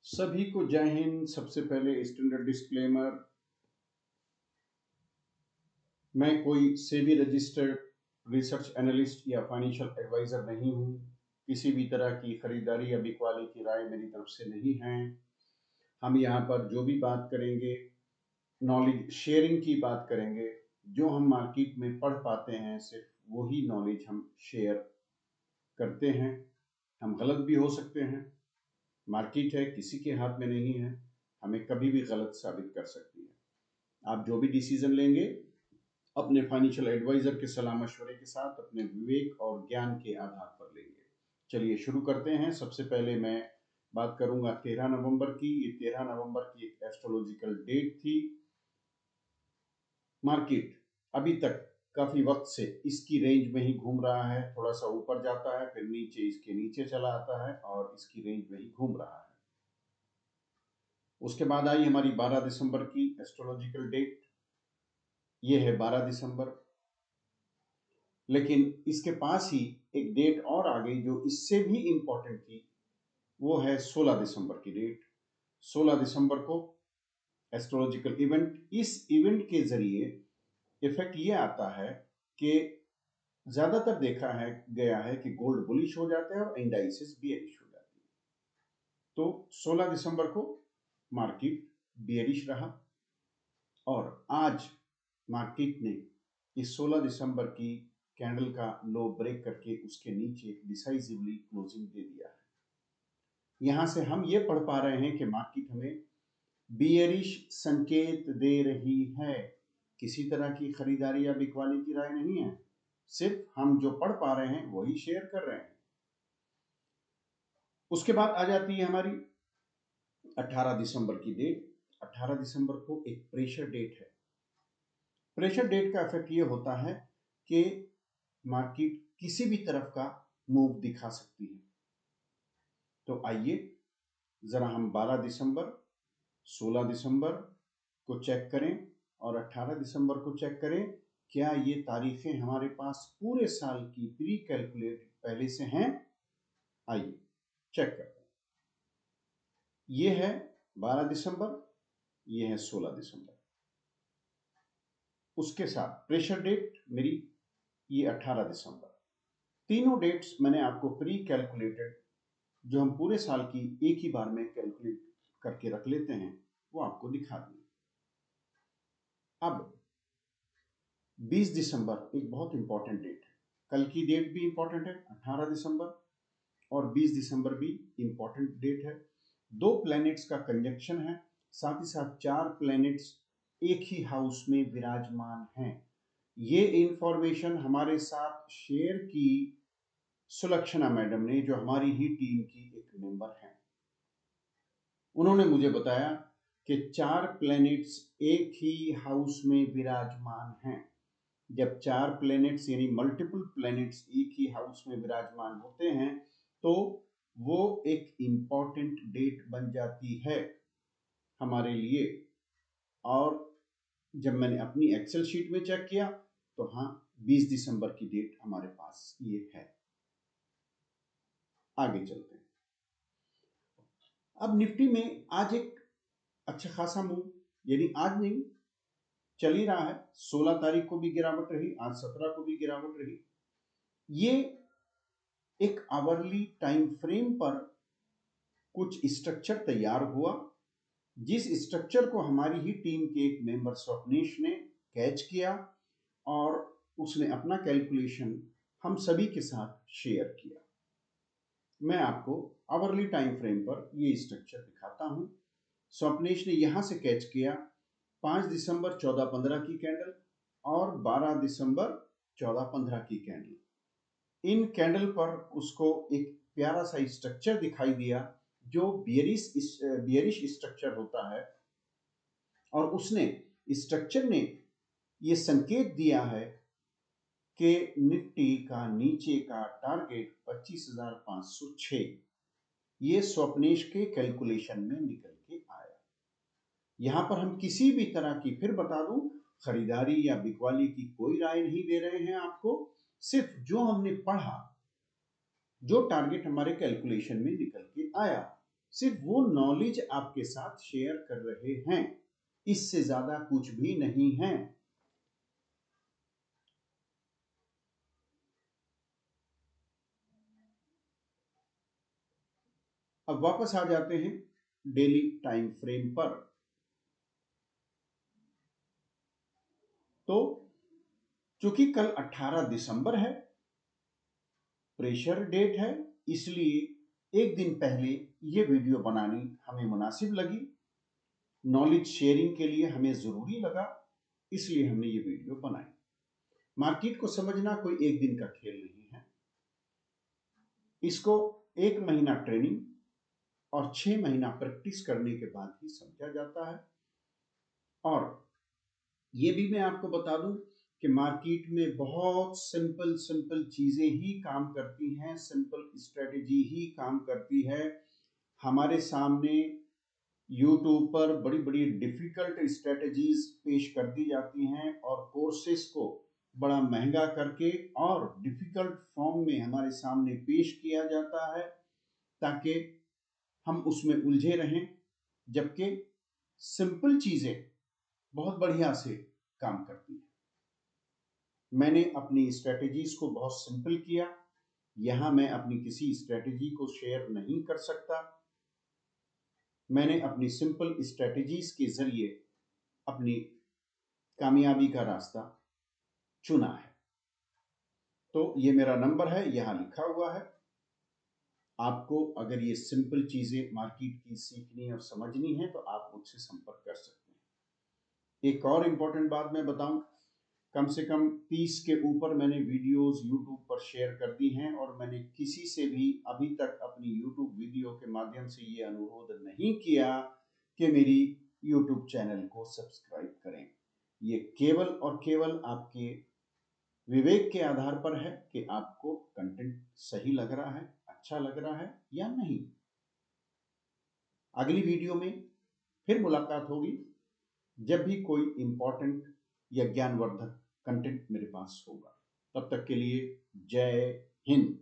सभी को जय हिंद। सबसे पहले स्टैंडर्ड डिस्क्लेमर, मैं कोई सेबी रजिस्टर्ड रिसर्च एनालिस्ट या फाइनेंशियल एडवाइजर नहीं हूँ। किसी भी तरह की खरीदारी या बिकवाली की राय मेरी तरफ से नहीं है। हम यहाँ पर जो भी बात करेंगे नॉलेज शेयरिंग की बात करेंगे। जो हम मार्केट में पढ़ पाते हैं सिर्फ वही नॉलेज हम शेयर करते हैं। हम गलत भी हो सकते हैं। मार्केट है, किसी के हाथ में नहीं है, हमें कभी भी गलत साबित कर सकती है। आप जो भी डिसीजन लेंगे अपने फाइनेंशियल एडवाइजर के सलाह मशवरे के साथ अपने विवेक और ज्ञान के आधार पर लेंगे। चलिए शुरू करते हैं। सबसे पहले मैं बात करूंगा 13 नवंबर की। ये 13 नवंबर की एक एस्ट्रोलॉजिकल डेट थी। मार्केट अभी तक काफी वक्त से इसकी रेंज में ही घूम रहा है। थोड़ा सा ऊपर जाता है, फिर नीचे इसके नीचे चला आता है और इसकी रेंज में ही घूम रहा है। उसके बाद आई हमारी 12 दिसंबर की एस्ट्रोलॉजिकल डेट। ये है 12 दिसंबर। लेकिन इसके पास ही एक डेट और आ गई जो इससे भी इंपॉर्टेंट थी। वो है 16 दिसंबर की डेट। 16 दिसंबर को एस्ट्रोलॉजिकल इवेंट। इस इवेंट के जरिए इफेक्ट ये आता है कि ज्यादातर देखा है गया है कि गोल्ड बुलिश हो जाता है और इंडाइसेस बियरिश हो जाती है। तो 16 दिसंबर को मार्केट बियरिश रहा और आज मार्केट ने इस 16 दिसंबर की कैंडल का लो ब्रेक करके उसके नीचे डिसाइसिवली क्लोजिंग दे दिया है। यहां से हम ये पढ़ पा रहे हैं कि मार्केट हमें बियरिश संकेत दे रही है। किसी तरह की खरीदारी या बिकवाली की राय नहीं है, सिर्फ हम जो पढ़ पा रहे हैं वही शेयर कर रहे हैं। उसके बाद आ जाती है हमारी 18 दिसंबर की डेट। 18 दिसंबर को एक प्रेशर डेट है। प्रेशर डेट का इफेक्ट ये होता है कि मार्केट किसी भी तरफ का मूव दिखा सकती है। तो आइए जरा हम 12 दिसंबर, 16 दिसंबर को चेक करें और 18 दिसंबर को चेक करें। क्या ये तारीखें हमारे पास पूरे साल की प्री कैलकुलेटेड पहले से हैं? आइए चेक करते हैं। ये है 12 दिसंबर, ये है 16 दिसंबर। उसके साथ प्रेशर डेट मेरी ये 18 दिसंबर। तीनों डेट्स मैंने आपको प्री कैलकुलेटेड जो हम पूरे साल की एक ही बार में कैलकुलेट करके रख लेते हैं वो आपको दिखा दी। अब 20 दिसंबर एक बहुत इंपॉर्टेंट डेट है। कल की डेट भी इंपॉर्टेंट है 18 दिसंबर, और 20 दिसंबर भी इंपॉर्टेंट डेट है। दो प्लैनेट्स का कंजंक्शन है, साथ ही साथ चार प्लैनेट्स एक ही हाउस में विराजमान हैं। ये इंफॉर्मेशन हमारे साथ शेयर की सुलक्षणा मैडम ने, जो हमारी ही टीम की एक मेंबर हैं। उन्होंने मुझे बताया कि चार प्लैनेट्स एक ही हाउस में विराजमान हैं। जब चार प्लैनेट्स यानी मल्टीपल प्लैनेट्स एक ही हाउस में विराजमान होते हैं तो वो एक इंपॉर्टेंट डेट बन जाती है हमारे लिए। और जब मैंने अपनी एक्सेल शीट में चेक किया तो हाँ, 20 दिसंबर की डेट हमारे पास ये है। आगे चलते हैं। अब निफ्टी में आज एक अच्छा खासा मूव, यानी आज नहीं, चल ही रहा है। 16 तारीख को भी गिरावट रही, आज 17 को भी गिरावट रही। ये एक आवरली टाइम फ्रेम पर कुछ स्ट्रक्चर तैयार हुआ, जिस स्ट्रक्चर को हमारी ही टीम के एक मेंबर स्वप्नेश ने कैच किया और उसने अपना कैलकुलेशन हम सभी के साथ शेयर किया। मैं आपको आवरली टाइम फ्रेम पर ये स्ट्रक्चर दिखाता हूं। स्वप्नेश ने यहां से कैच किया 5 दिसंबर 14-15 की कैंडल और 12 दिसंबर 14-15 की कैंडल। इन कैंडल पर उसको एक प्यारा सा स्ट्रक्चर दिखाई दिया जो बियरिश स्ट्रक्चर होता है, और उसने स्ट्रक्चर ने ये संकेत दिया है कि निफ्टी का नीचे का टारगेट 25,506 ये स्वप्नेश के कैलकुलेशन में निकल के आया। यहां पर हम किसी भी तरह की, फिर बता दूं, खरीदारी या बिकवाली की कोई राय नहीं दे रहे हैं आपको। सिर्फ जो हमने पढ़ा, जो टारगेट हमारे कैलकुलेशन में निकल के आया, सिर्फ वो नॉलेज आपके साथ शेयर कर रहे हैं, इससे ज्यादा कुछ भी नहीं है। अब वापस आ जाते हैं डेली टाइम फ्रेम पर। तो चूंकि कल 18 दिसंबर है, प्रेशर डेट है, इसलिए एक दिन पहले ये वीडियो बनानी हमें मुनासिब लगी। नॉलेज शेयरिंग के लिए हमें जरूरी लगा, इसलिए हमने ये वीडियो बनाई। मार्केट को समझना कोई एक दिन का खेल नहीं है। इसको 1 महीना ट्रेनिंग और 6 महीना प्रैक्टिस करने के बाद ही समझा जाता है। और ये भी मैं आपको बता दूं कि मार्केट में बहुत सिंपल सिंपल चीजें ही काम करती हैं, सिंपल स्ट्रेटेजी ही काम करती है। हमारे सामने यूट्यूब पर बड़ी बड़ी डिफिकल्ट स्ट्रेटेजीज पेश कर दी जाती हैं और कोर्सेस को बड़ा महंगा करके और डिफिकल्ट फॉर्म में हमारे सामने पेश किया जाता है ताकि हम उसमें उलझे रहें, जबकि सिंपल चीजें बहुत बढ़िया से काम करती हैं। मैंने अपनी स्ट्रेटेजीज को बहुत सिंपल किया। यहां मैं अपनी किसी स्ट्रेटेजी को शेयर नहीं कर सकता। मैंने अपनी सिंपल स्ट्रेटेजीज के जरिए अपनी कामयाबी का रास्ता चुना है। तो ये मेरा नंबर है, यहां लिखा हुआ है। आपको अगर ये सिंपल चीजें मार्केट की सीखनी और समझनी है तो आप मुझसे संपर्क कर सकते हैं। एक और इम्पोर्टेंट बात मैं बताऊं, कम से कम 30 के ऊपर मैंने वीडियोस यूट्यूब पर शेयर कर दी हैं और मैंने किसी से भी अभी तक अपनी यूट्यूब वीडियो के माध्यम से ये अनुरोध नहीं किया कि मेरी यूट्यूब चैनल को सब्सक्राइब करें। ये केवल और केवल आपके विवेक के आधार पर है कि आपको कंटेंट सही लग रहा है, अच्छा लग रहा है या नहीं। अगली वीडियो में फिर मुलाकात होगी जब भी कोई इंपॉर्टेंट या ज्ञानवर्धक कंटेंट मेरे पास होगा। तब तक के लिए जय हिंद।